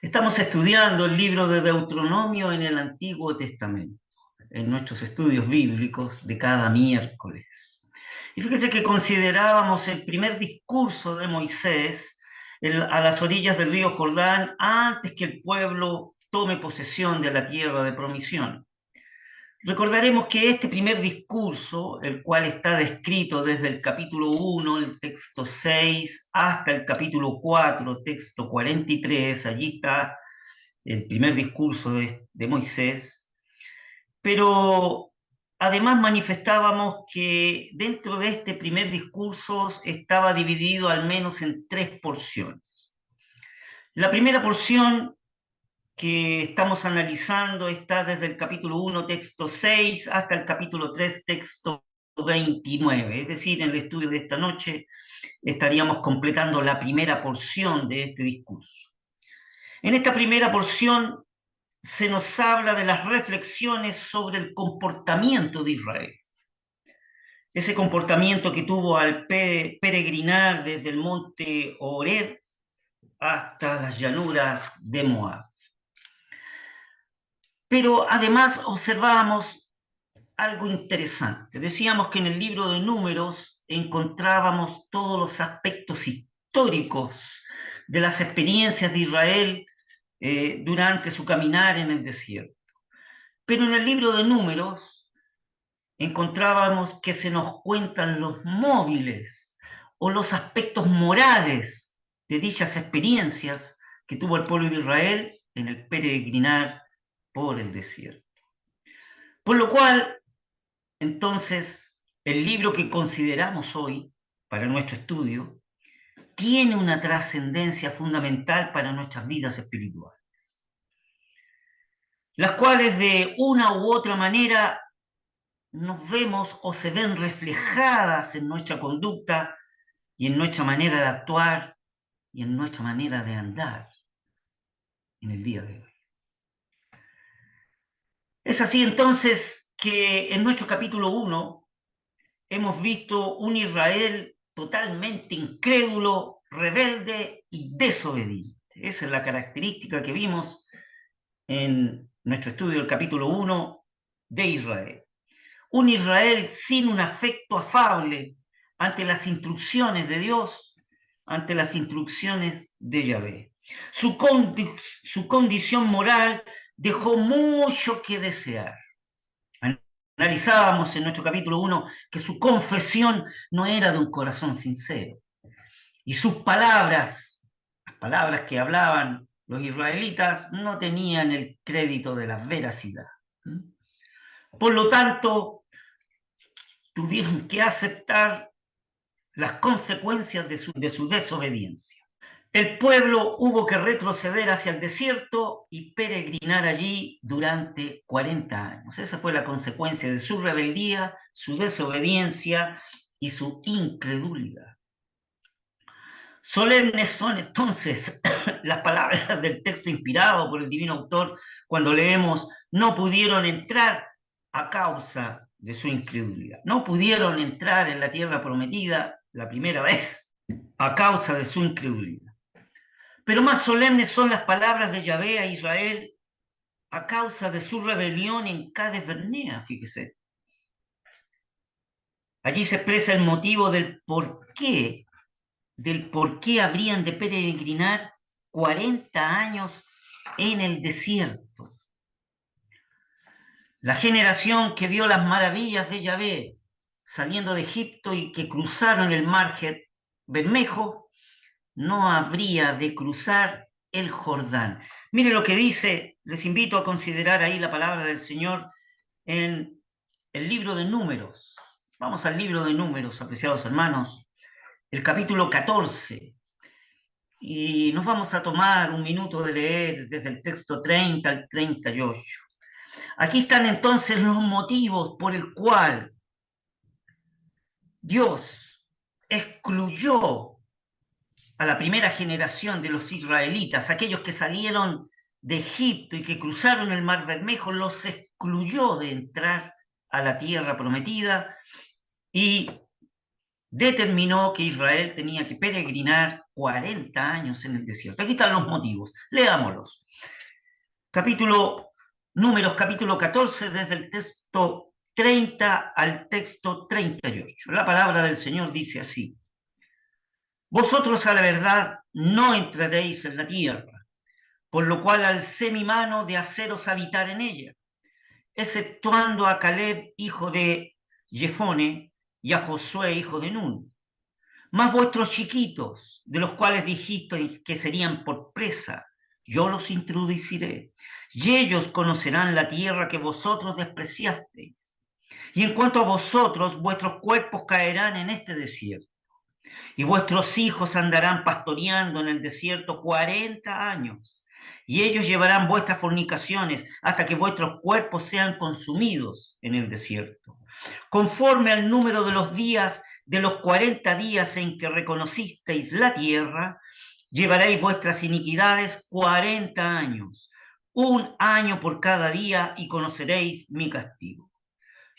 Estamos estudiando el libro de Deuteronomio en el Antiguo Testamento, en nuestros estudios bíblicos de cada miércoles. Y fíjese que considerábamos el primer discurso de Moisés a las orillas del río Jordán antes que el pueblo tome posesión de la tierra de promisión. Recordaremos que este primer discurso, el cual está descrito desde el capítulo 1, el texto 6, hasta el capítulo 4, texto 43, allí está el primer discurso de Moisés, pero además manifestábamos que dentro de este primer discurso estaba dividido al menos en tres porciones. La primera porción que estamos analizando está desde el capítulo 1, texto 6, hasta el capítulo 3, texto 29. Es decir, en el estudio de esta noche estaríamos completando la primera porción de este discurso. En esta primera porción se nos habla de las reflexiones sobre el comportamiento de Israel. Ese comportamiento que tuvo al peregrinar desde el monte Horeb hasta las llanuras de Moab. Pero además observábamos algo interesante. Decíamos que en el libro de Números encontrábamos todos los aspectos históricos de las experiencias de Israel durante su caminar en el desierto. Pero en el libro de Números encontrábamos que se nos cuentan los móviles o los aspectos morales de dichas experiencias que tuvo el pueblo de Israel en el peregrinar por el desierto. Por lo cual, entonces, el libro que consideramos hoy para nuestro estudio tiene una trascendencia fundamental para nuestras vidas espirituales, las cuales de una u otra manera nos vemos o se ven reflejadas en nuestra conducta y en nuestra manera de actuar y en nuestra manera de andar en el día de hoy. Es así entonces que en nuestro capítulo 1 hemos visto un Israel totalmente incrédulo, rebelde y desobediente. Esa es la característica que vimos en nuestro estudio del capítulo 1 de Israel. Un Israel sin un afecto afable ante las instrucciones de Dios, ante las instrucciones de Yahvé. Su condición moral dejó mucho que desear. Analizábamos en nuestro capítulo 1 que su confesión no era de un corazón sincero. Y sus palabras, las palabras que hablaban los israelitas, no tenían el crédito de la veracidad. Por lo tanto, tuvieron que aceptar las consecuencias de su desobediencia. El pueblo hubo que retroceder hacia el desierto y peregrinar allí durante 40 años. Esa fue la consecuencia de su rebeldía, su desobediencia y su incredulidad. Solemnes son entonces las palabras del texto inspirado por el divino autor cuando leemos: no pudieron entrar a causa de su incredulidad. No pudieron entrar en la tierra prometida la primera vez a causa de su incredulidad. Pero más solemnes son las palabras de Yahvé a Israel a causa de su rebelión en Cades Barnea, fíjese. Allí se expresa el motivo del por qué habrían de peregrinar 40 años en el desierto. La generación que vio las maravillas de Yahvé saliendo de Egipto y que cruzaron el mar Bermejo, no habría de cruzar el Jordán. Mire lo que dice, les invito a considerar ahí la palabra del Señor en el libro de Números. Vamos al libro de Números, apreciados hermanos, el capítulo 14. Y nos vamos a tomar un minuto de leer desde el texto 30 al 38. Aquí están entonces los motivos por el cual Dios excluyó a la primera generación de los israelitas, aquellos que salieron de Egipto y que cruzaron el Mar Bermejo, los excluyó de entrar a la tierra prometida y determinó que Israel tenía que peregrinar 40 años en el desierto. Aquí están los motivos, leámoslos. Números capítulo 14, desde el texto 30 al texto 38. La palabra del Señor dice así: vosotros a la verdad no entraréis en la tierra, por lo cual alcé mi mano de haceros habitar en ella, exceptuando a Caleb, hijo de Jefone, y a Josué, hijo de Nun. Mas vuestros chiquitos, de los cuales dijisteis que serían por presa, yo los introduciré, y ellos conocerán la tierra que vosotros despreciasteis. Y en cuanto a vosotros, vuestros cuerpos caerán en este desierto, y vuestros hijos andarán pastoreando en el desierto 40 años, y ellos llevarán vuestras fornicaciones hasta que vuestros cuerpos sean consumidos en el desierto, conforme al número de los días de los 40 días en que reconocisteis la tierra, llevaréis vuestras iniquidades 40 años, un año por cada día, y conoceréis mi castigo.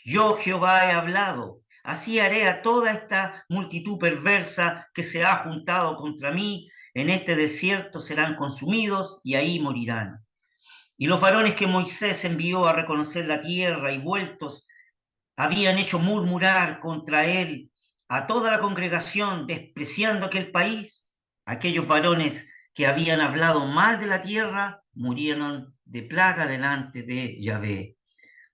Yo Jehová he hablado, así haré a toda esta multitud perversa que se ha juntado contra mí, en este desierto serán consumidos y ahí morirán. Y los varones que Moisés envió a reconocer la tierra y vueltos habían hecho murmurar contra él a toda la congregación, despreciando aquel país. Aquellos varones que habían hablado mal de la tierra murieron de plaga delante de Yahvé.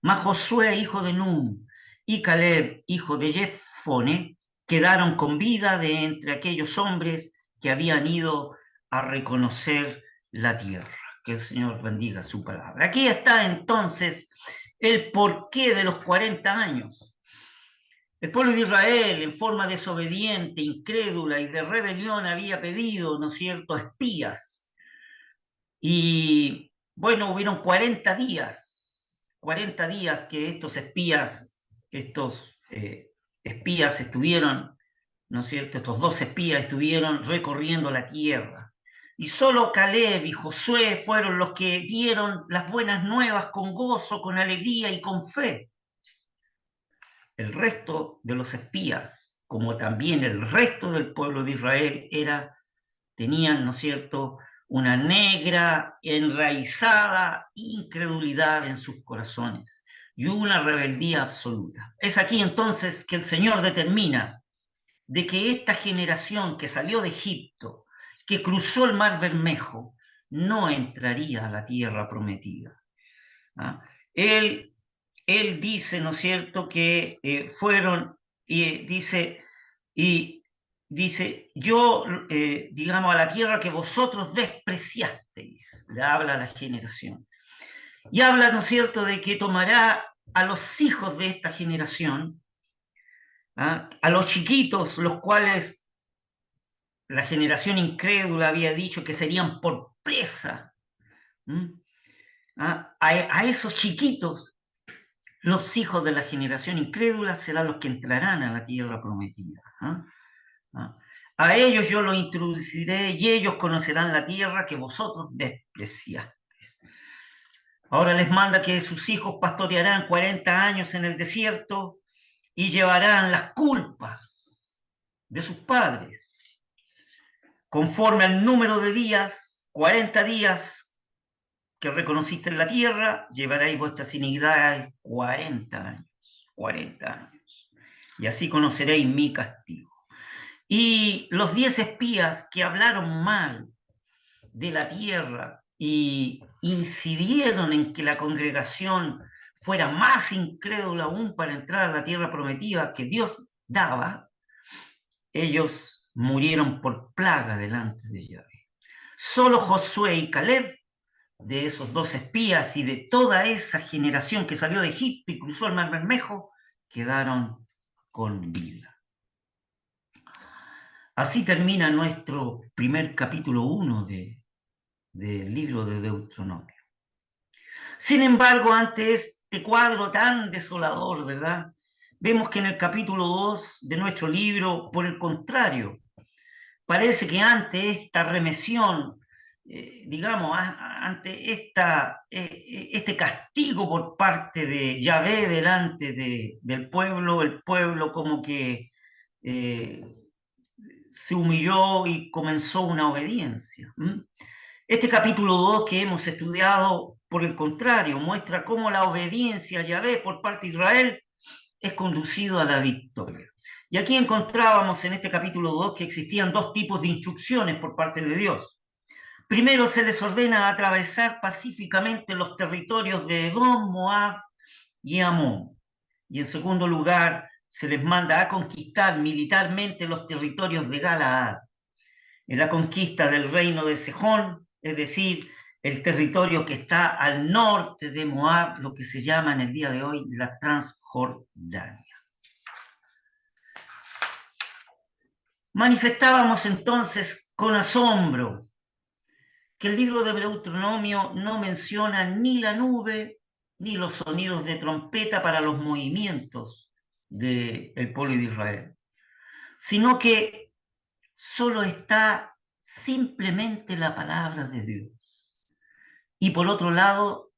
Mas Josué, hijo de Nun, y Caleb, hijo de Jefone, quedaron con vida de entre aquellos hombres que habían ido a reconocer la tierra. Que el Señor bendiga su palabra. Aquí está entonces el porqué de los 40 años. El pueblo de Israel, en forma desobediente, incrédula y de rebelión, había pedido, ¿no es cierto?, espías. Y bueno, hubieron 40 días que estos espías estuvieron, ¿no es cierto?, estos dos espías estuvieron recorriendo la tierra. Y solo Caleb y Josué fueron los que dieron las buenas nuevas con gozo, con alegría y con fe. El resto de los espías, como también el resto del pueblo de Israel, tenían, ¿no es cierto?, una negra, enraizada incredulidad en sus corazones y una rebeldía absoluta. Es aquí entonces que el Señor determina de que esta generación que salió de Egipto, que cruzó el mar Bermejo, no entraría a la tierra prometida. ¿Ah? Él dice, ¿no es cierto?, que fueron, y dice, yo, digamos, a la tierra que vosotros despreciasteis, le habla a la generación. Y habla, ¿no es cierto?, de que tomará a los hijos de esta generación, ¿ah?, a los chiquitos, los cuales la generación incrédula había dicho que serían por presa, ¿ah?, a esos chiquitos. Los hijos de la generación incrédula serán los que entrarán a la tierra prometida. ¿Ah? ¿Ah? A ellos yo los introduciré y ellos conocerán la tierra que vosotros despreciasteis. Ahora les manda que sus hijos pastorearán 40 años en el desierto y llevarán las culpas de sus padres. Conforme al número de días, 40 días que reconociste en la tierra, llevaréis vuestras iniquidades 40 años. 40 años. Y así conoceréis mi castigo. Y los 10 espías que hablaron mal de la tierra y incidieron en que la congregación fuera más incrédula aún para entrar a la tierra prometida que Dios daba, ellos murieron por plaga delante de Yahvé. Solo Josué y Caleb, de esos dos espías y de toda esa generación que salió de Egipto y cruzó el mar Bermejo, quedaron con vida. Así termina nuestro primer capítulo 1 del libro de Deuteronomio. Sin embargo, ante este cuadro tan desolador, ¿verdad?, vemos que en el capítulo 2 de nuestro libro, por el contrario, parece que ante esta remesión, digamos, ante este castigo por parte de Yahvé delante del pueblo, el pueblo como que eh, se humilló y comenzó una obediencia. Este capítulo 2 que hemos estudiado, por el contrario, muestra cómo la obediencia a Yahvé por parte de Israel es conducido a la victoria. Y aquí encontrábamos en este capítulo 2 que existían dos tipos de instrucciones por parte de Dios. Primero se les ordena atravesar pacíficamente los territorios de Edom, Moab y Amón. Y en segundo lugar, se les manda a conquistar militarmente los territorios de Galaad. En la conquista del reino de Sejón, es decir, el territorio que está al norte de Moab, lo que se llama en el día de hoy la Transjordania. Manifestábamos entonces con asombro que el libro de Deuteronomio no menciona ni la nube ni los sonidos de trompeta para los movimientos del pueblo de Israel, sino que solo está simplemente la palabra de Dios. Y por otro lado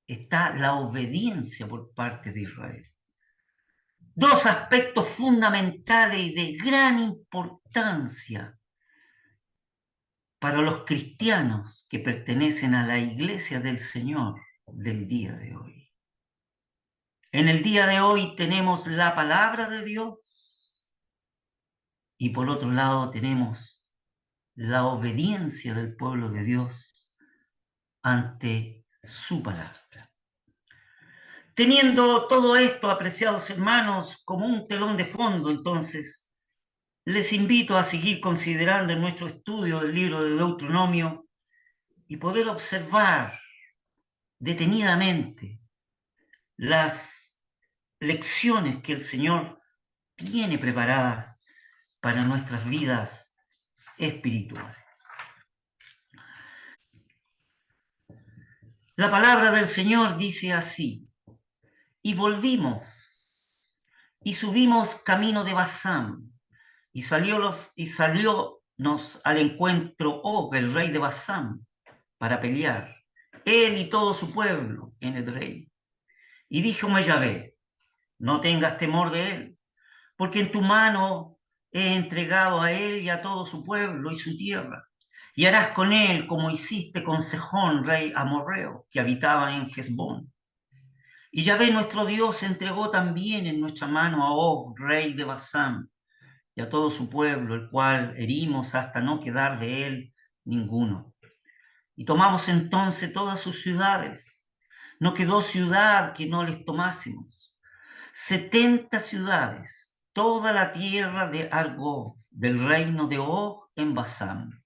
está la obediencia por parte de Israel. Dos aspectos fundamentales y de gran importancia para los cristianos que pertenecen a la iglesia del Señor del día de hoy. En el día de hoy tenemos la palabra de Dios y por otro lado tenemos la obediencia del pueblo de Dios ante su palabra. Teniendo todo esto, apreciados hermanos, como un telón de fondo, entonces, les invito a seguir considerando en nuestro estudio del libro de Deuteronomio y poder observar detenidamente las lecciones que el Señor tiene preparadas para nuestras vidas espirituales. La palabra del Señor dice así: y volvimos y subimos camino de Basán, y saliónos al encuentro Og, el rey de Basán, para pelear, él y todo su pueblo en Edrei. Y díjome Yahvé: no tengas temor de él, porque en tu mano he entregado a él y a todo su pueblo y su tierra. Y harás con él como hiciste con Sejón, rey amorreo, que habitaba en Hesbón. Y Yahvé nuestro Dios entregó también en nuestra mano a Og, rey de Basán, y a todo su pueblo, el cual herimos hasta no quedar de él ninguno. Y tomamos entonces todas sus ciudades. No quedó ciudad que no les tomásemos. 70 ciudades, toda la tierra de Argob, del reino de Og en Basán.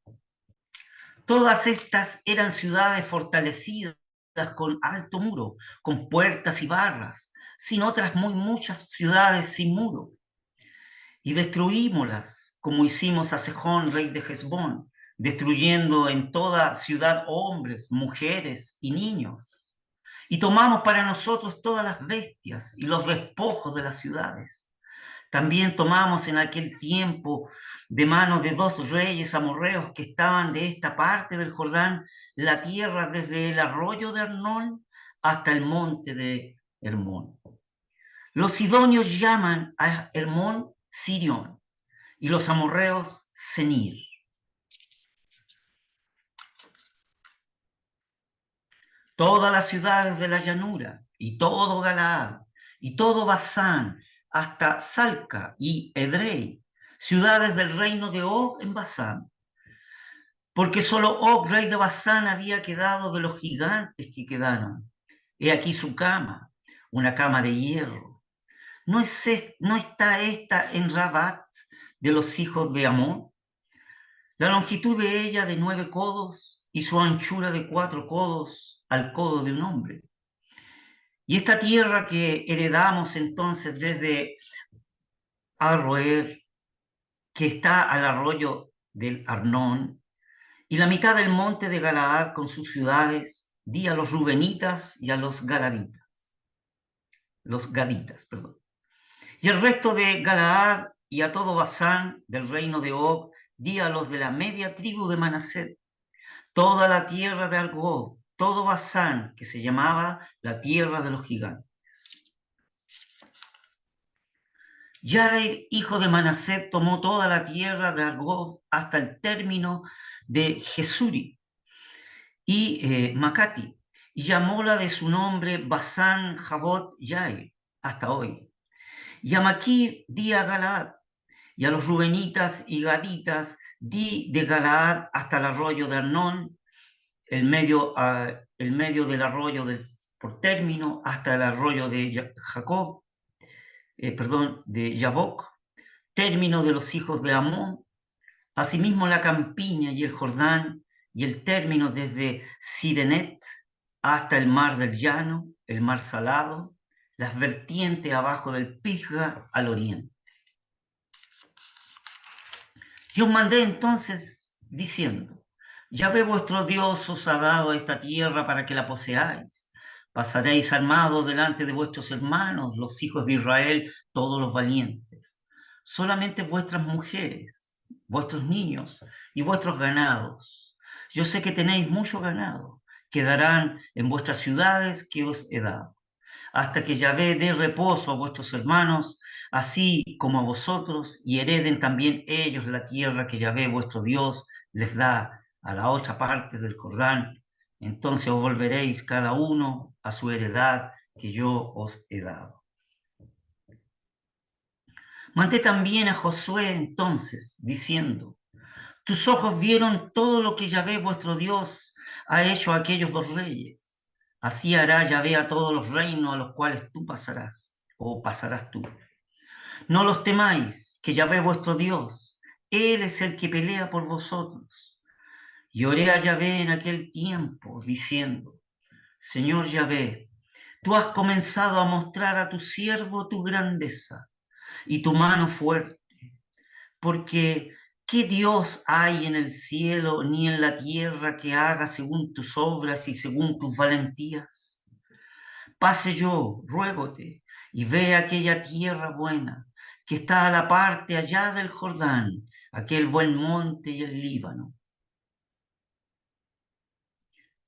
Todas estas eran ciudades fortalecidas con alto muro, con puertas y barras, sin otras muy muchas ciudades sin muro. Y destruímoslas, como hicimos a Sejón, rey de Hesbón, destruyendo en toda ciudad hombres, mujeres y niños. Y tomamos para nosotros todas las bestias y los despojos de las ciudades. También tomamos en aquel tiempo de manos de dos reyes amorreos que estaban de esta parte del Jordán la tierra desde el arroyo de Arnón hasta el monte de Hermón. Los sidonios llaman a Hermón Sirión y los amorreos Senir. Todas las ciudades de la llanura y todo Galaad y todo Basán hasta Salca y Edrei, ciudades del reino de Og en Basán, porque solo Og, rey de Basán, había quedado de los gigantes que quedaron. He aquí su cama, una cama de hierro. ¿No está esta en Rabat de los hijos de Amón? La longitud de ella de 9 codos y su anchura de 4 codos al codo de un hombre. Y esta tierra que heredamos entonces desde Arroer, que está al arroyo del Arnón, y la mitad del monte de Galaad con sus ciudades, di a los rubenitas y a los gaditas, perdón. Y el resto de Galaad y a todo Basán del reino de Og, di a los de la media tribu de Manasés, toda la tierra de Argob, todo Basán, que se llamaba la tierra de los gigantes. Jair, hijo de Manasés, tomó toda la tierra de Argob hasta el término de Jesuri y Macati, y llamóla de su nombre Basán Jabot Yair, hasta hoy. Y a Maquir di a Galaad, y a los rubenitas y gaditas di de Galaad hasta el arroyo de Arnón, el medio del arroyo por término, hasta el arroyo de Jacob, de Jaboc, término de los hijos de Amón, asimismo la campiña y el Jordán, y el término desde Sirenet hasta el mar del llano, el mar salado, las vertientes abajo del Pisga al oriente. Yo os mandé entonces diciendo, Yahvé vuestro Dios os ha dado esta tierra para que la poseáis. Pasaréis armados delante de vuestros hermanos, los hijos de Israel, todos los valientes. Solamente vuestras mujeres, vuestros niños y vuestros ganados. Yo sé que tenéis mucho ganado, quedarán en vuestras ciudades que os he dado, hasta que Yahvé dé reposo a vuestros hermanos, así como a vosotros, y hereden también ellos la tierra que Yahvé vuestro Dios les da a la otra parte del Jordán. Entonces os volveréis cada uno a su heredad que yo os he dado. Mandé también a Josué entonces, diciendo, tus ojos vieron todo lo que Yahvé vuestro Dios ha hecho a aquellos dos reyes. Así hará Yahvé a todos los reinos a los cuales tú pasarás, o pasarás tú. No los temáis, que Yahvé vuestro Dios, Él es el que pelea por vosotros. Y oré a Yahvé en aquel tiempo, diciendo, Señor Yahvé, tú has comenzado a mostrar a tu siervo tu grandeza y tu mano fuerte, porque ¿qué Dios hay en el cielo ni en la tierra que haga según tus obras y según tus valentías? Pase yo, ruégote, y ve aquella tierra buena que está a la parte allá del Jordán, aquel buen monte y el Líbano.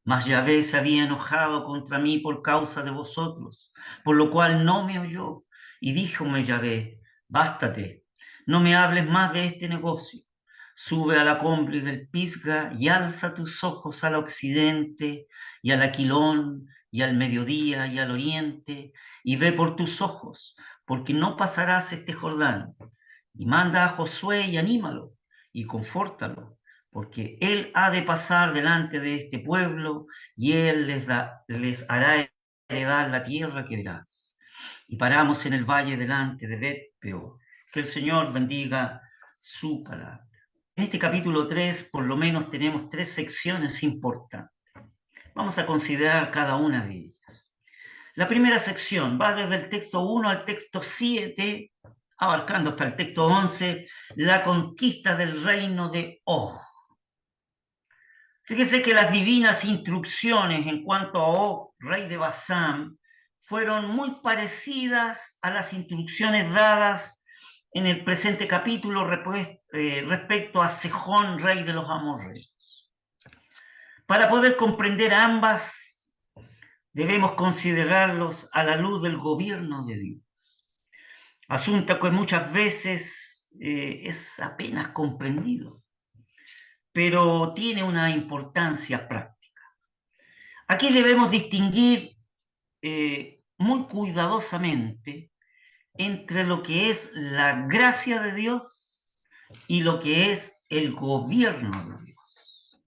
Mas Yahvé se había enojado contra mí por causa de vosotros, por lo cual no me oyó. Y díjome Yahvé, bástate, no me hables más de este negocio. Sube a la cumbre del Pisga y alza tus ojos al occidente y al Aquilón y al mediodía y al oriente y ve por tus ojos, porque no pasarás este Jordán. Y manda a Josué y anímalo y confórtalo, porque él ha de pasar delante de este pueblo y él les hará heredar la tierra que verás. Y paramos en el valle delante de Bet-peor. Que el Señor bendiga su palabra. En este capítulo 3, por lo menos, tenemos 3 secciones importantes. Vamos a considerar cada una de ellas. La primera sección va desde el texto 1 al texto 7, abarcando hasta el texto 11, la conquista del reino de Og. Fíjese que las divinas instrucciones en cuanto a Og, rey de Basán, fueron muy parecidas a las instrucciones dadas en el presente capítulo respecto a Sejón, rey de los amorreos. Para poder comprender ambas, debemos considerarlos a la luz del gobierno de Dios. Asunto que muchas veces es apenas comprendido, pero tiene una importancia práctica. Aquí debemos distinguir muy cuidadosamente entre lo que es la gracia de Dios y lo que es el gobierno de Dios.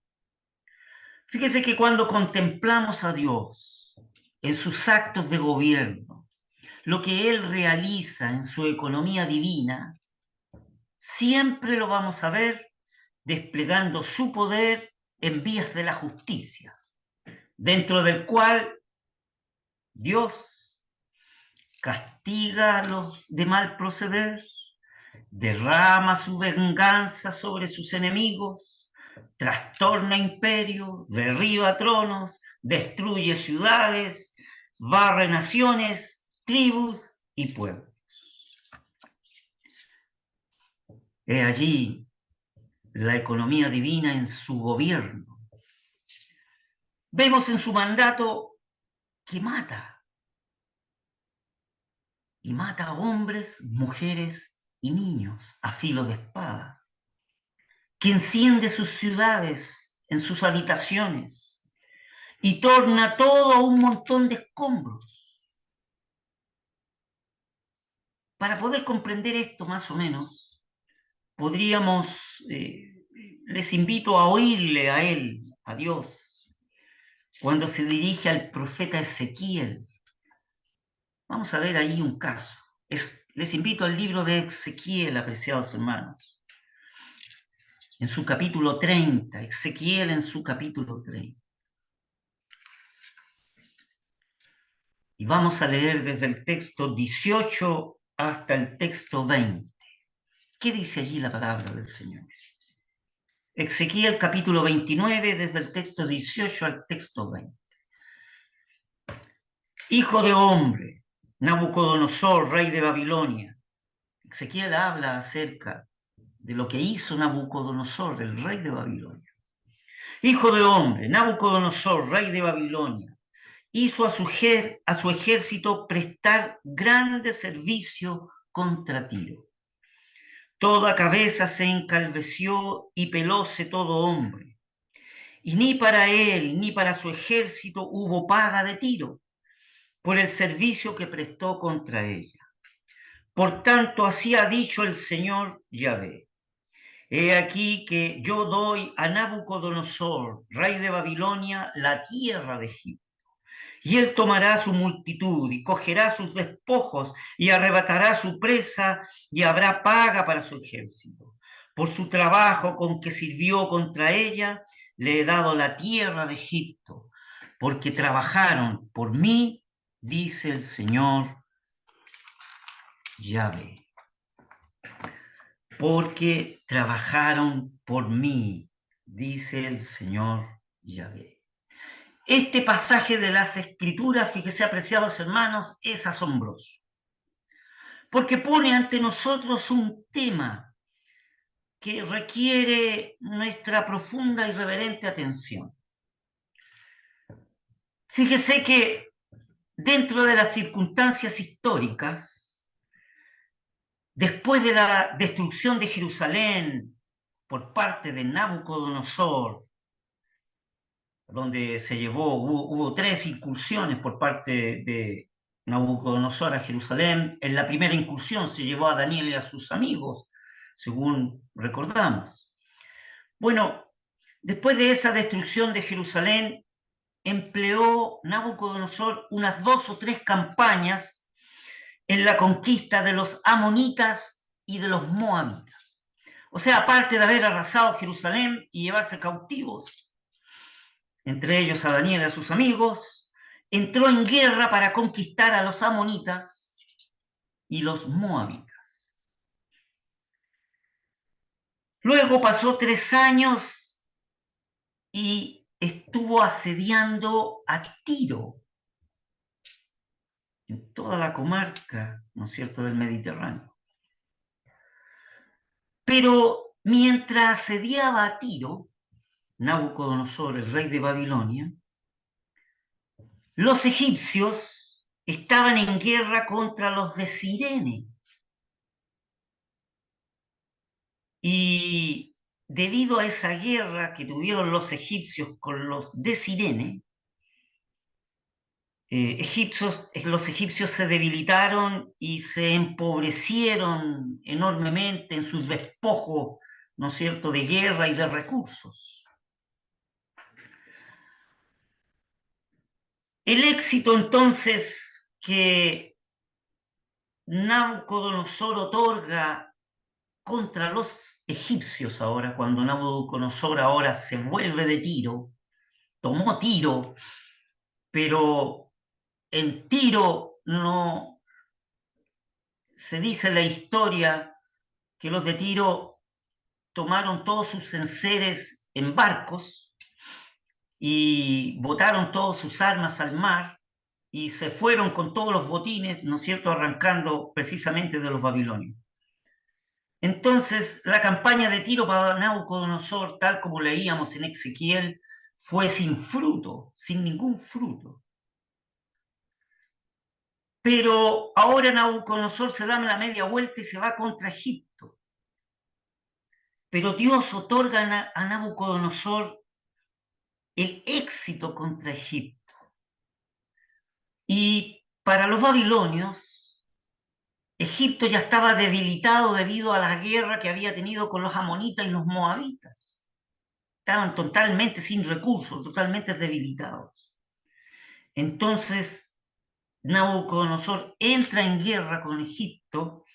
Fíjese que cuando contemplamos a Dios en sus actos de gobierno, lo que Él realiza en su economía divina, siempre lo vamos a ver desplegando su poder en vías de la justicia, dentro del cual Dios castiga a los de mal proceder, derrama su venganza sobre sus enemigos, trastorna imperios, derriba tronos, destruye ciudades, barre naciones, tribus y pueblos. He allí la economía divina en su gobierno. Vemos en su mandato que mata y mata a hombres, mujeres y niños a filo de espada, que enciende sus ciudades en sus habitaciones y torna todo a un montón de escombros. Para poder comprender esto más o menos, podríamos, les invito a oírle a él, a Dios, cuando se dirige al profeta Ezequiel. Vamos a ver ahí un caso. Les invito al libro de Ezequiel, apreciados hermanos, en su capítulo 30, Ezequiel en su capítulo 30. Y vamos a leer desde el texto 18 hasta el texto 20. ¿Qué dice allí la palabra del Señor? Ezequiel capítulo 29, desde el texto 18 al texto 20. Hijo de hombre, Nabucodonosor, rey de Babilonia. Ezequiel habla acerca de lo que hizo Nabucodonosor, el rey de Babilonia. Hijo de hombre, Nabucodonosor, rey de Babilonia, hizo a su ejército prestar grande servicio contra Tiro. Toda cabeza se encalveció y pelóse todo hombre. Y ni para él ni para su ejército hubo paga de Tiro por el servicio que prestó contra ella. Por tanto, así ha dicho el Señor Yahvé. He aquí que yo doy a Nabucodonosor, rey de Babilonia, la tierra de Egipto. Y él tomará su multitud y cogerá sus despojos y arrebatará su presa y habrá paga para su ejército. Por su trabajo con que sirvió contra ella, le he dado la tierra de Egipto, porque trabajaron por mí, dice el Señor Yahvé. Porque trabajaron por mí, dice el Señor Yahvé. Este pasaje de las Escrituras, fíjese, apreciados hermanos, es asombroso, porque pone ante nosotros un tema que requiere nuestra profunda y reverente atención. Fíjese que dentro de las circunstancias históricas, después de la destrucción de Jerusalén por parte de Nabucodonosor, donde hubo 3 incursiones por parte de Nabucodonosor a Jerusalén. En la primera incursión se llevó a Daniel y a sus amigos, según recordamos. Bueno, después de esa destrucción de Jerusalén, empleó Nabucodonosor unas 2 o 3 campañas en la conquista de los amonitas y de los moabitas. O sea, aparte de haber arrasado Jerusalén y llevarse cautivos, entre ellos a Daniel y a sus amigos, entró en guerra para conquistar a los amonitas y los moabitas. Luego pasó 3 años y estuvo asediando a Tiro, en toda la comarca, ¿no es cierto?, del Mediterráneo. Pero mientras asediaba a Tiro, Nabucodonosor, el rey de Babilonia, los egipcios estaban en guerra contra los de Cirene. Y debido a esa guerra que tuvieron los egipcios con los de Cirene, los egipcios se debilitaron y se empobrecieron enormemente en sus despojos, ¿no es cierto?, de guerra y de recursos. El éxito entonces que Nabucodonosor otorga contra los egipcios ahora, cuando Nabucodonosor ahora se vuelve de Tiro, tomó Tiro, pero en Tiro no se dice en la historia que los de Tiro tomaron todos sus enseres en barcos y botaron todas sus armas al mar y se fueron con todos los botines, ¿no es cierto?, arrancando precisamente de los babilonios. Entonces, la campaña de Tiro para Nabucodonosor, tal como leíamos en Ezequiel, fue sin fruto, sin ningún fruto. Pero ahora Nabucodonosor se da la media vuelta y se va contra Egipto. Pero Dios otorga a Nabucodonosor el éxito contra Egipto. Y para los babilonios, Egipto ya estaba debilitado debido a la guerra que había tenido con los amonitas y los moabitas. Estaban totalmente sin recursos, totalmente debilitados. Entonces, Nabucodonosor entra en guerra con Egipto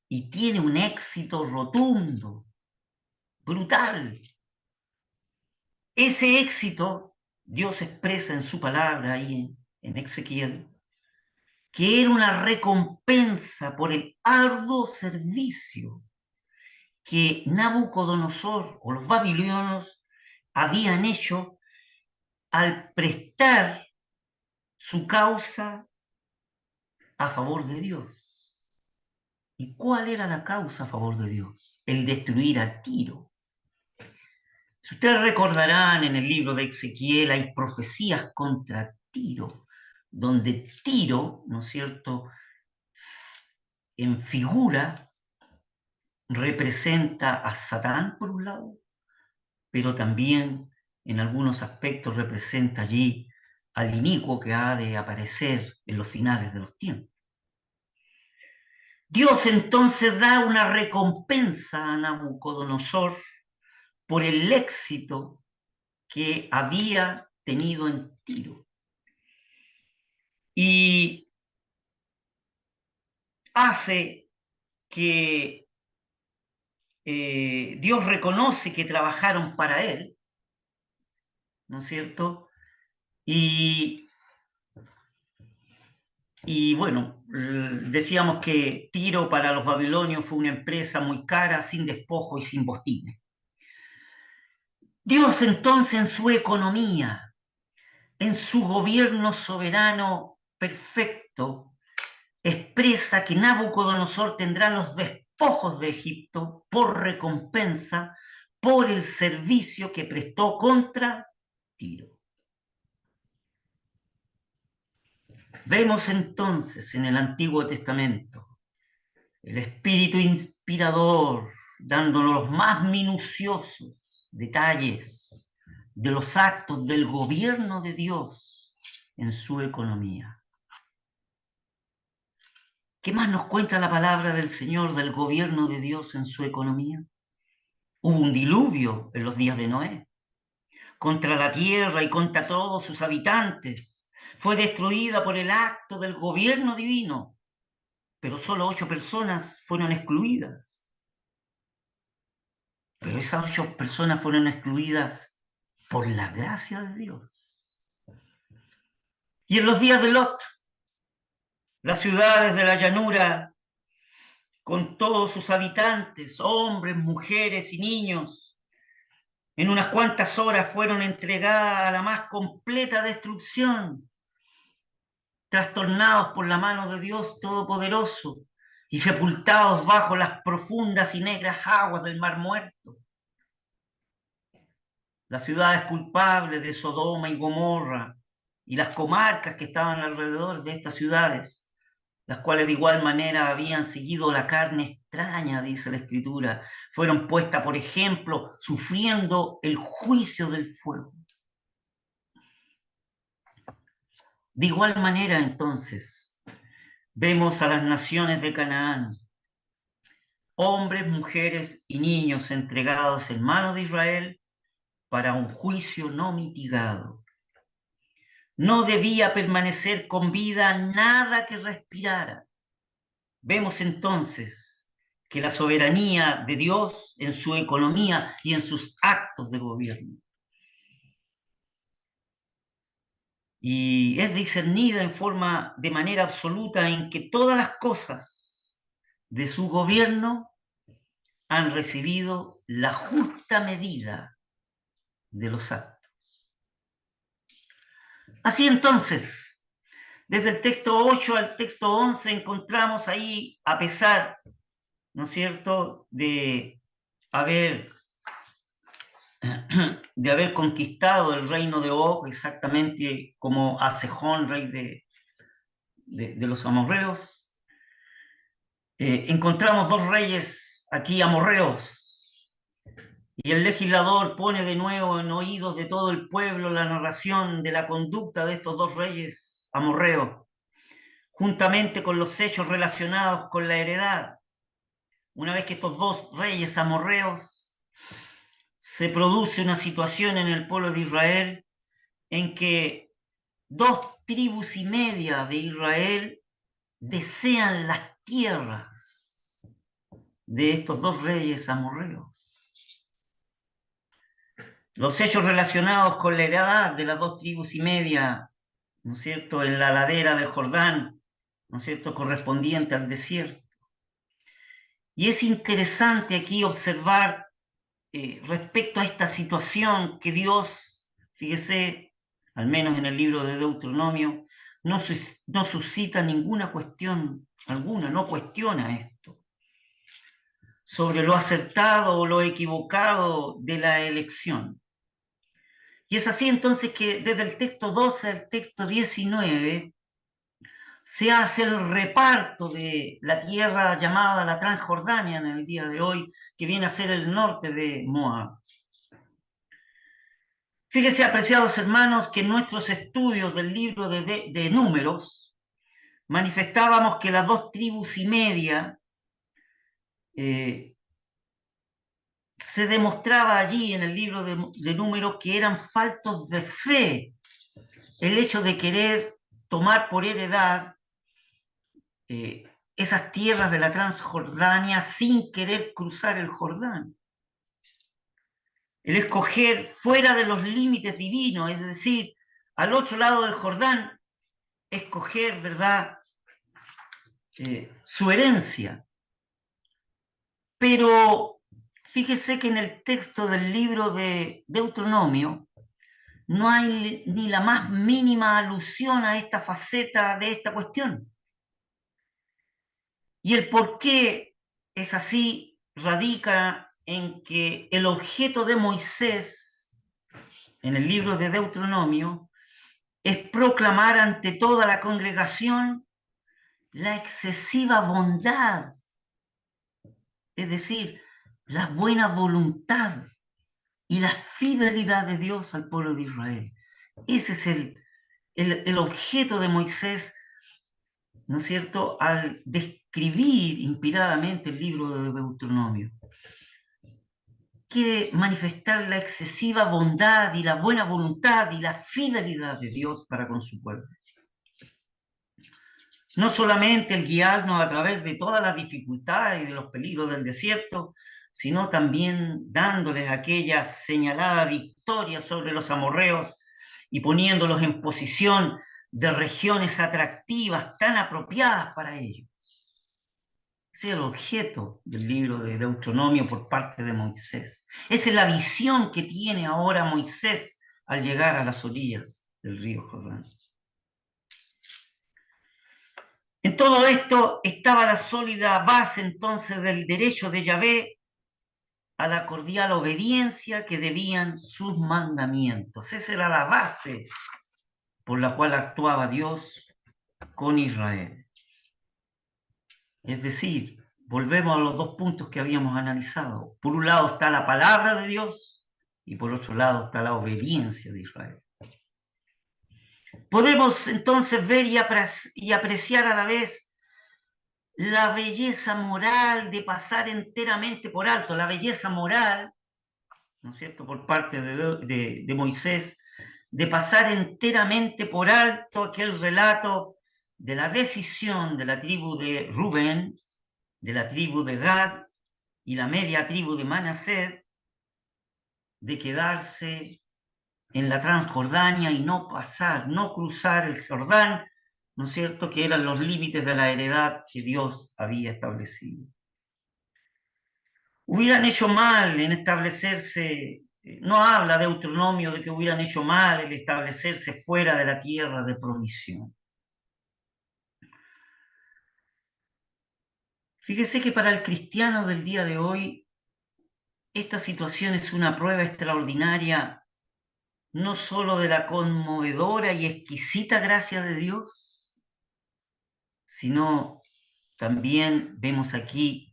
y tiene un éxito rotundo, brutal. Ese éxito Dios expresa en su palabra ahí en Ezequiel, que era una recompensa por el arduo servicio que Nabucodonosor o los babilonios habían hecho al prestar su causa a favor de Dios. ¿Y cuál era la causa a favor de Dios? El destruir a Tiro. Si ustedes recordarán, en el libro de Ezequiel hay profecías contra Tiro, donde Tiro, ¿no es cierto?, en figura representa a Satán por un lado, pero también en algunos aspectos representa allí al inicuo que ha de aparecer en los finales de los tiempos. Dios entonces da una recompensa a Nabucodonosor por el éxito que había tenido en Tiro. Y hace que Dios reconoce que trabajaron para él, ¿no es cierto? Y bueno, decíamos que Tiro para los babilonios fue una empresa muy cara, sin despojo y sin botines. Dios entonces en su economía, en su gobierno soberano perfecto, expresa que Nabucodonosor tendrá los despojos de Egipto por recompensa por el servicio que prestó contra Tiro. Vemos entonces en el Antiguo Testamento el Espíritu inspirador dándonos los más minuciosos detalles de los actos del gobierno de Dios en su economía. ¿Qué más nos cuenta la palabra del Señor del gobierno de Dios en su economía? Hubo un diluvio en los días de Noé, contra la tierra y contra todos sus habitantes. Fue destruida por el acto del gobierno divino, pero solo 8 personas fueron excluidas. Pero esas 8 personas fueron excluidas por la gracia de Dios. Y en los días de Lot, las ciudades de la llanura, con todos sus habitantes, hombres, mujeres y niños, en unas cuantas horas fueron entregadas a la más completa destrucción, trastornados por la mano de Dios Todopoderoso y sepultados bajo las profundas y negras aguas del Mar Muerto. Las ciudades culpables de Sodoma y Gomorra y las comarcas que estaban alrededor de estas ciudades, las cuales de igual manera habían seguido la carne extraña, dice la Escritura, fueron puestas, por ejemplo, sufriendo el juicio del fuego. De igual manera, entonces, vemos a las naciones de Canaán, hombres, mujeres y niños entregados en manos de Israel para un juicio no mitigado. No debía permanecer con vida nada que respirara. Vemos entonces que la soberanía de Dios en su economía y en sus actos de gobierno. Y es discernida de manera absoluta en que todas las cosas de su gobierno han recibido la justa medida de los actos. Así entonces, desde el texto 8 al texto 11 encontramos ahí, a pesar, ¿no es cierto?, de haber conquistado el reino de Og, exactamente como a Sejón, rey de los amorreos, encontramos dos reyes aquí amorreos, y el legislador pone de nuevo en oídos de todo el pueblo la narración de la conducta de estos dos reyes amorreos, juntamente con los hechos relacionados con la heredad. Una vez que estos dos reyes amorreos, se produce una situación en el pueblo de Israel en que dos tribus y media de Israel desean las tierras de estos dos reyes amorreos. Los hechos relacionados con la heredad de las dos tribus y media, ¿no es cierto?, en la ladera del Jordán, ¿no es cierto?, correspondiente al desierto. Y es interesante aquí observar respecto a esta situación que Dios, fíjese, al menos en el libro de Deuteronomio, no suscita ninguna cuestión alguna, no cuestiona esto, sobre lo acertado o lo equivocado de la elección. Y es así entonces que desde el texto 12 al texto 19 se hace el reparto de la tierra llamada la Transjordania en el día de hoy, que viene a ser el norte de Moab. Fíjese, apreciados hermanos, que en nuestros estudios del libro de Números manifestábamos que las dos tribus y media se demostraba allí en el libro de Números que eran faltos de fe el hecho de querer tomar por heredad esas tierras de la Transjordania sin querer cruzar el Jordán. El escoger fuera de los límites divinos, es decir, al otro lado del Jordán, escoger, ¿verdad?, su herencia. Pero fíjese que en el texto del libro de Deuteronomio no hay ni la más mínima alusión a esta faceta de esta cuestión. Y el por qué es así radica en que el objeto de Moisés en el libro de Deuteronomio es proclamar ante toda la congregación la excesiva bondad, es decir, la buena voluntad y la fidelidad de Dios al pueblo de Israel. Ese es el objeto de Moisés, ¿no es cierto?, al describir inspiradamente el libro de Deuteronomio. Quiere manifestar la excesiva bondad y la buena voluntad y la fidelidad de Dios para con su pueblo. No solamente el guiarnos a través de todas las dificultades y de los peligros del desierto, sino también dándoles aquella señalada victoria sobre los amorreos y poniéndolos en posición de regiones atractivas tan apropiadas para ellos. Ese es el objeto del libro de Deuteronomio por parte de Moisés. Esa es la visión que tiene ahora Moisés al llegar a las orillas del río Jordán. En todo esto estaba la sólida base entonces del derecho de Yahvé a la cordial obediencia que debían sus mandamientos. Esa era la base por la cual actuaba Dios con Israel. Es decir, volvemos a los dos puntos que habíamos analizado. Por un lado está la palabra de Dios y por otro lado está la obediencia de Israel. Podemos entonces ver y apreciar a la vez la belleza moral de pasar enteramente por alto, la belleza moral, ¿no es cierto?, por parte de Moisés, de pasar enteramente por alto aquel relato de la decisión de la tribu de Rubén, de la tribu de Gad y la media tribu de Manasés de quedarse en la Transjordania y no pasar, no cruzar el Jordán, ¿no es cierto?, que eran los límites de la heredad que Dios había establecido. Hubieran hecho mal en establecerse, no habla Deuteronomio de que hubieran hecho mal en establecerse fuera de la tierra de provisión. Fíjese que para el cristiano del día de hoy, esta situación es una prueba extraordinaria, no solo de la conmovedora y exquisita gracia de Dios, sino también vemos aquí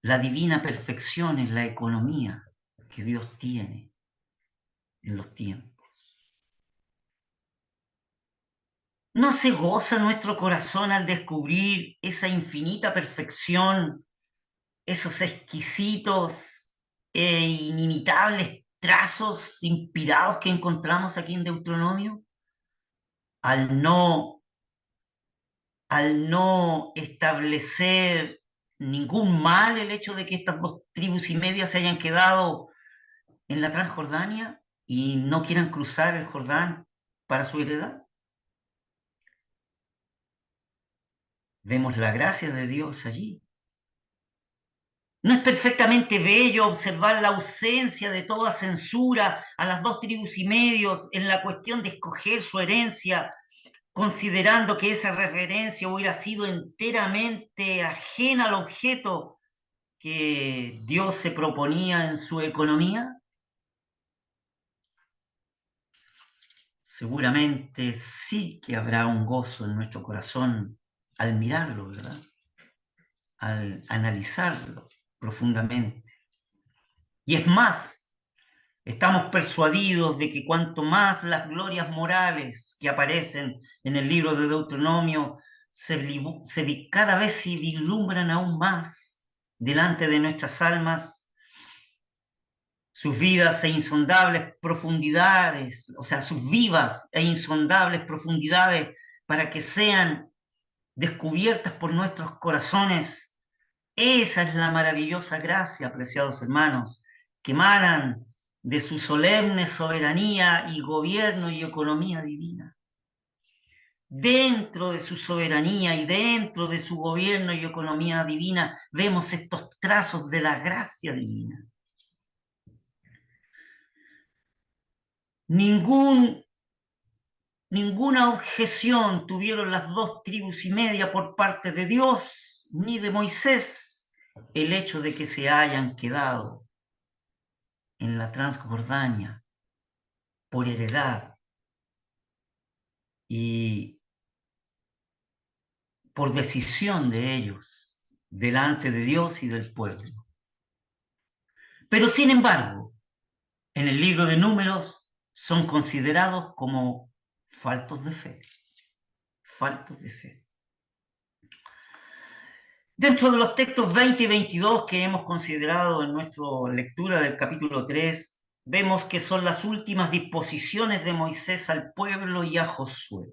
la divina perfección en la economía que Dios tiene en los tiempos. ¿No se goza nuestro corazón al descubrir esa infinita perfección, esos exquisitos e inimitables trazos inspirados que encontramos aquí en Deuteronomio? Al no, al no establecer ningún mal el hecho de que estas 2 tribus y media se hayan quedado en la Transjordania y no quieran cruzar el Jordán para su heredad. Vemos la gracia de Dios allí. ¿No es perfectamente bello observar la ausencia de toda censura a las 2 tribus y media en la cuestión de escoger su herencia, considerando que esa referencia hubiera sido enteramente ajena al objeto que Dios se proponía en su economía? Seguramente sí que habrá un gozo en nuestro corazón al mirarlo, ¿verdad? Al analizarlo profundamente. Y es más, estamos persuadidos de que cuanto más las glorias morales que aparecen en el libro de Deuteronomio cada vez se vislumbran aún más delante de nuestras almas, sus vidas e insondables profundidades, o sea, sus vivas e insondables profundidades para que sean descubiertas por nuestros corazones. Esa es la maravillosa gracia, apreciados hermanos, que emanan de su solemne soberanía y gobierno y economía divina. Dentro de su soberanía y dentro de su gobierno y economía divina vemos estos trazos de la gracia divina. Ninguna objeción tuvieron las 2 tribus y media por parte de Dios ni de Moisés el hecho de que se hayan quedado en la Transjordania por heredad y por decisión de ellos delante de Dios y del pueblo. Pero sin embargo, en el libro de Números son considerados como faltos de fe. Faltos de fe. Dentro de los textos 20 y 22 que hemos considerado en nuestra lectura del capítulo 3, vemos que son las últimas disposiciones de Moisés al pueblo y a Josué.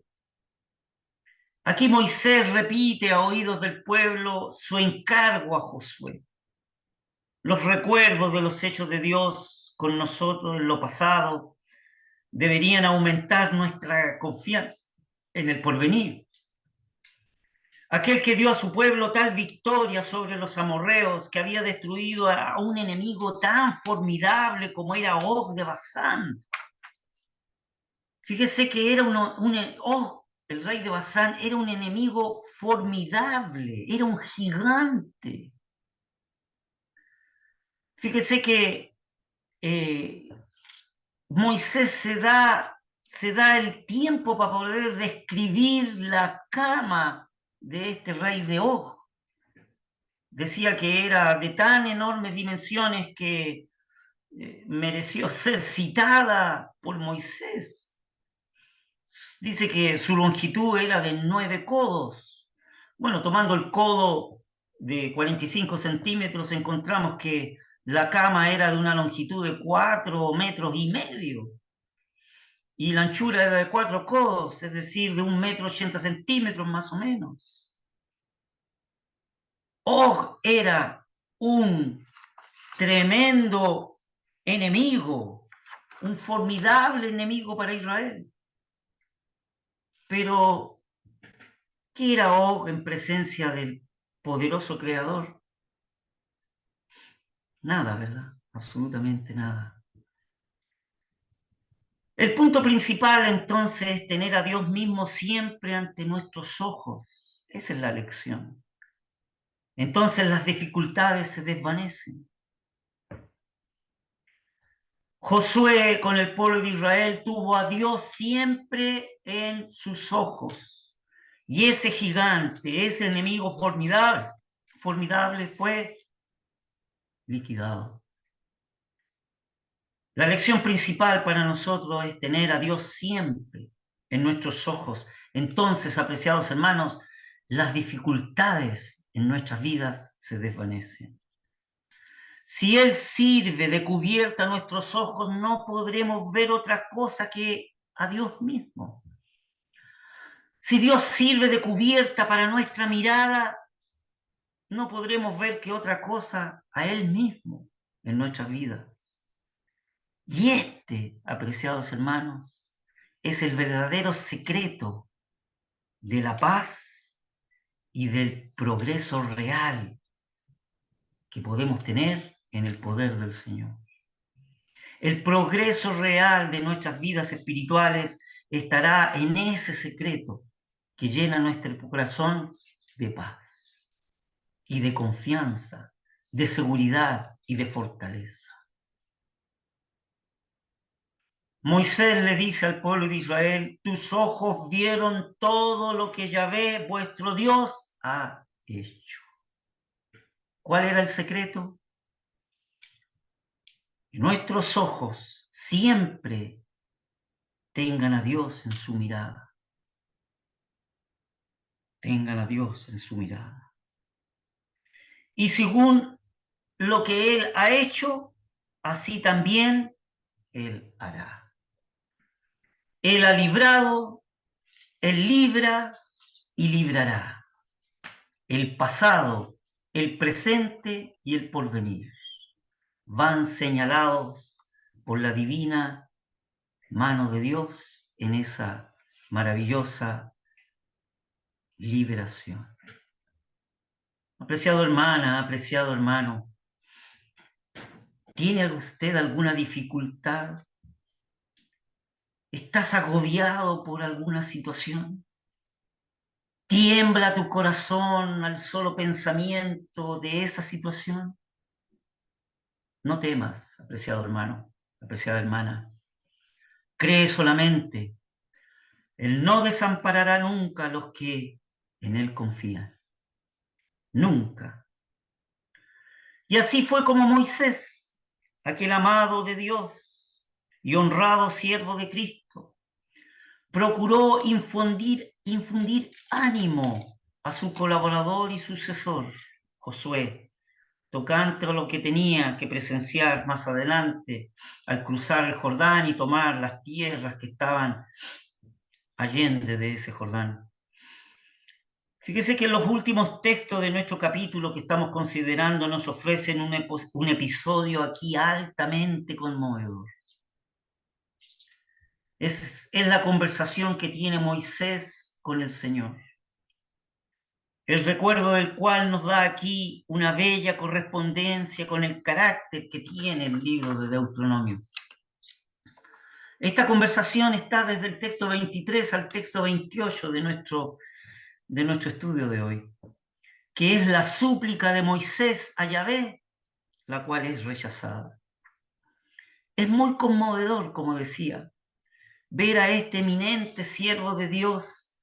Aquí Moisés repite a oídos del pueblo su encargo a Josué. Los recuerdos de los hechos de Dios con nosotros en lo pasado deberían aumentar nuestra confianza en el porvenir. Aquel que dio a su pueblo tal victoria sobre los amorreos, que había destruido a un enemigo tan formidable como era Og de Basán. Fíjese que era Og, el rey de Basán, era un enemigo formidable, era un gigante. Fíjese que Moisés se da el tiempo para poder describir la cama de este rey de Og. Decía que era de tan enormes dimensiones que mereció ser citada por Moisés. Dice que su longitud era de 9 codos. Bueno, tomando el codo de 45 centímetros, encontramos que la cama era de una longitud de 4,5 metros. Y la anchura era de 4 codos, es decir, de 1,80 m más o menos. Og era un tremendo enemigo, un formidable enemigo para Israel. Pero, ¿qué era Og en presencia del poderoso Creador? Nada, ¿verdad? Absolutamente nada. El punto principal entonces es tener a Dios mismo siempre ante nuestros ojos. Esa es la lección. Entonces las dificultades se desvanecen. Josué con el pueblo de Israel tuvo a Dios siempre en sus ojos Y ese gigante, ese enemigo formidable, formidable fue liquidado. La lección principal para nosotros es tener a Dios siempre en nuestros ojos. Entonces, apreciados hermanos, las dificultades en nuestras vidas se desvanecen. Si Él sirve de cubierta a nuestros ojos, no podremos ver otra cosa que a Dios mismo. Si Dios sirve de cubierta para nuestra mirada, no podremos ver que otra cosa a Él mismo en nuestras vidas. Y este, apreciados hermanos, es el verdadero secreto de la paz y del progreso real que podemos tener en el poder del Señor. El progreso real de nuestras vidas espirituales estará en ese secreto que llena nuestro corazón de paz y de confianza, de seguridad y de fortaleza. Moisés le dice al pueblo de Israel: tus ojos vieron todo lo que Yahvé, vuestro Dios, ha hecho. ¿Cuál era el secreto? Que nuestros ojos siempre tengan a Dios en su mirada. Tengan a Dios en su mirada. Y según lo que Él ha hecho, así también Él hará. Él ha librado, Él libra y librará. El pasado, el presente y el porvenir van señalados por la divina mano de Dios en esa maravillosa liberación. Apreciado hermana, apreciado hermano, ¿tiene usted alguna dificultad? ¿Estás agobiado por alguna situación? ¿Tiembla tu corazón al solo pensamiento de esa situación? No temas, apreciado hermano, apreciada hermana. Cree solamente. Él no desamparará nunca a los que en Él confían. Nunca. Y así fue como Moisés, aquel amado de Dios y honrado siervo de Cristo, procuró infundir ánimo a su colaborador y sucesor, Josué, tocante a lo que tenía que presenciar más adelante al cruzar el Jordán y tomar las tierras que estaban allende de ese Jordán. Fíjese que los últimos textos de nuestro capítulo que estamos considerando nos ofrecen un episodio aquí altamente conmovedor. Es la conversación que tiene Moisés con el Señor, el recuerdo del cual nos da aquí una bella correspondencia con el carácter que tiene el libro de Deuteronomio. Esta conversación está desde el texto 23 al texto 28 de nuestro estudio de hoy, que es la súplica de Moisés a Yahvé, la cual es rechazada. Es muy conmovedor, como decía, ver a este eminente siervo de Dios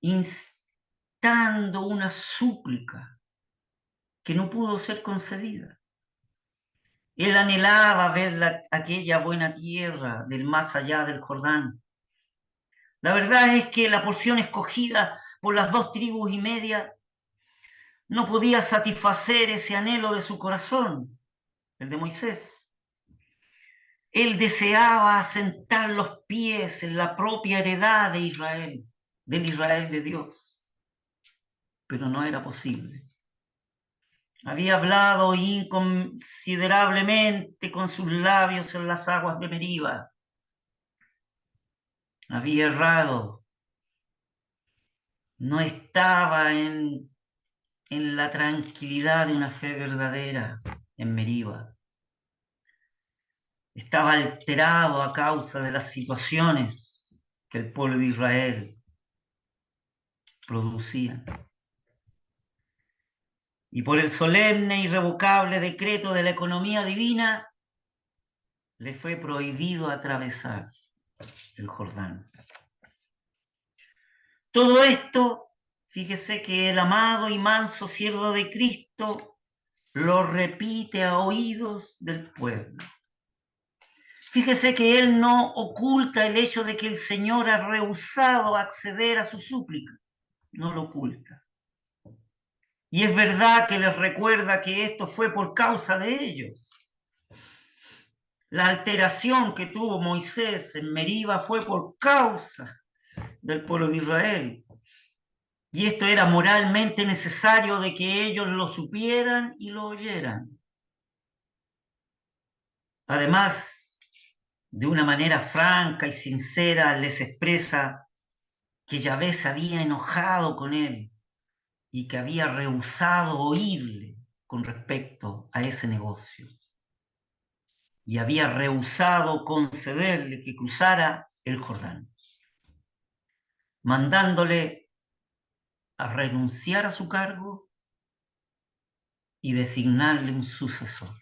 instando una súplica que no pudo ser concedida. Él anhelaba ver aquella buena tierra del más allá del Jordán. La verdad es que la porción escogida por las 2,5 tribus no podía satisfacer ese anhelo de su corazón, el de Moisés. Él deseaba asentar los pies en la propia heredad de Israel, del Israel de Dios, pero no era posible. Había hablado inconsiderablemente con sus labios en las aguas de Meriba. Había errado. No estaba en la tranquilidad de una fe verdadera en Meriba. Estaba alterado a causa de las situaciones que el pueblo de Israel producía. Y por el solemne e irrevocable decreto de la economía divina, le fue prohibido atravesar el Jordán. Todo esto Fíjese que el amado y manso siervo de Cristo lo repite a oídos del pueblo. Fíjese que él no oculta el hecho de que el Señor ha rehusado acceder a su súplica. No lo oculta. Y es verdad que les recuerda que esto fue por causa de ellos. La alteración que tuvo Moisés en Meriba fue por causa del pueblo de Israel. Y esto era moralmente necesario de que ellos lo supieran y lo oyeran. Además, de una manera franca y sincera les expresa que Yahvé se había enojado con él y que había rehusado oírle con respecto a ese negocio. Y había rehusado concederle que cruzara el Jordán, mandándole a renunciar a su cargo y designarle un sucesor.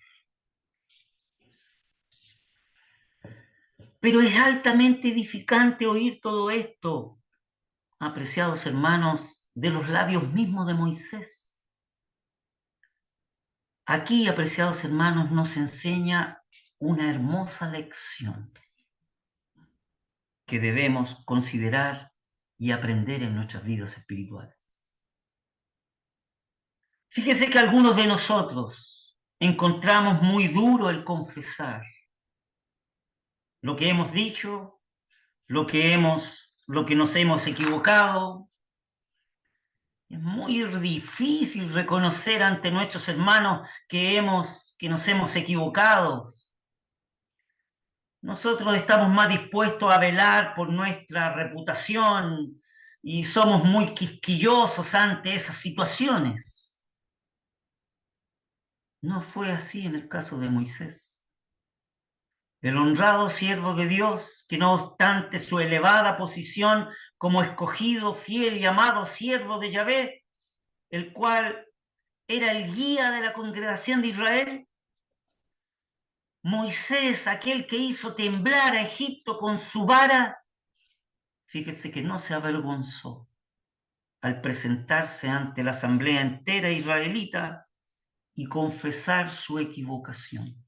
Pero es altamente edificante oír todo esto, apreciados hermanos, de los labios mismos de Moisés. Aquí, apreciados hermanos, nos enseña una hermosa lección que debemos considerar y aprender en nuestras vidas espirituales. Fíjese que algunos de nosotros encontramos muy duro el confesar lo que hemos dicho, lo que nos hemos equivocado. Es muy difícil reconocer ante nuestros hermanos que nos hemos equivocado. Nosotros estamos más dispuestos a velar por nuestra reputación y somos muy quisquillosos ante esas situaciones. No fue así en el caso de Moisés. El honrado siervo de Dios, que no obstante su elevada posición como escogido, fiel y amado siervo de Yahvé, el cual era el guía de la congregación de Israel, Moisés, aquel que hizo temblar a Egipto con su vara, fíjese que no se avergonzó al presentarse ante la asamblea entera israelita y confesar su equivocación.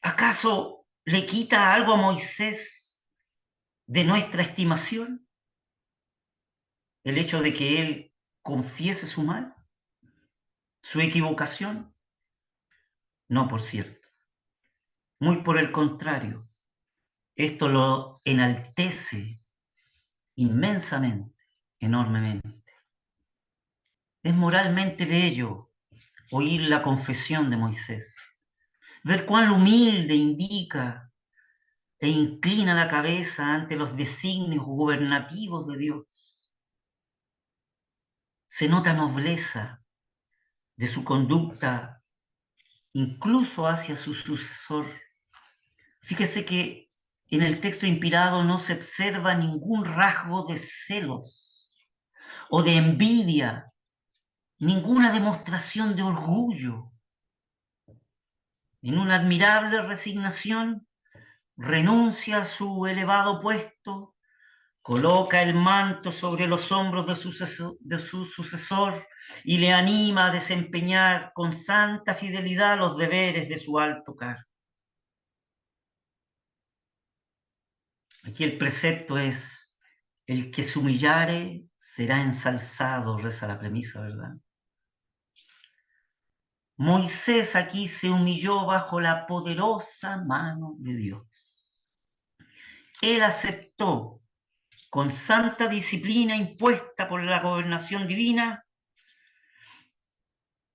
¿Acaso le quita algo a Moisés de nuestra estimación el hecho de que él confiese su mal, su equivocación? No, por cierto. Muy por el contrario, esto lo enaltece inmensamente, enormemente. Es moralmente bello oír la confesión de Moisés, ver cuán humilde indica e inclina la cabeza ante los designios gubernativos de Dios. Se nota nobleza de su conducta, incluso hacia su sucesor. Fíjese que en el texto inspirado no se observa ningún rasgo de celos o de envidia, ninguna demostración de orgullo. En una admirable resignación, renuncia a su elevado puesto, coloca el manto sobre los hombros de su sucesor y le anima a desempeñar con santa fidelidad los deberes de su alto cargo. Aquí el precepto es: el que se humillare será ensalzado, reza la premisa, ¿verdad? Moisés aquí se humilló bajo la poderosa mano de Dios. Él aceptó con santa disciplina impuesta por la gobernación divina,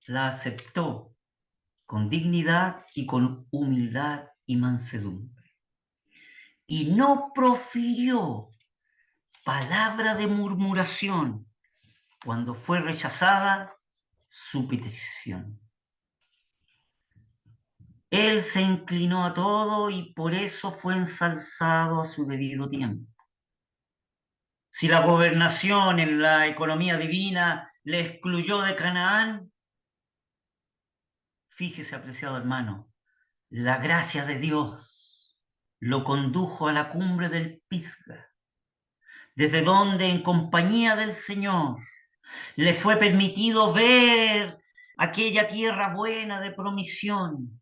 la aceptó con dignidad y con humildad y mansedumbre. Y no profirió palabra de murmuración cuando fue rechazada su petición. Él se inclinó a todo y por eso fue ensalzado a su debido tiempo. Si la gobernación en la economía divina le excluyó de Canaán, fíjese, apreciado hermano, la gracia de Dios lo condujo a la cumbre del Pisga, desde donde en compañía del Señor le fue permitido ver aquella tierra buena de promisión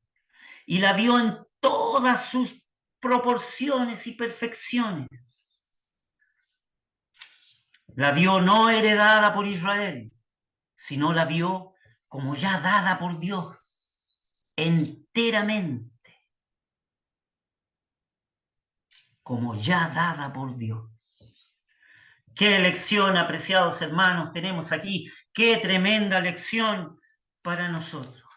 y la vio en todas sus proporciones y perfecciones. La vio no heredada por Israel, sino la vio como ya dada por Dios, enteramente, como ya dada por Dios. Qué lección, apreciados hermanos, tenemos aquí, qué tremenda lección para nosotros.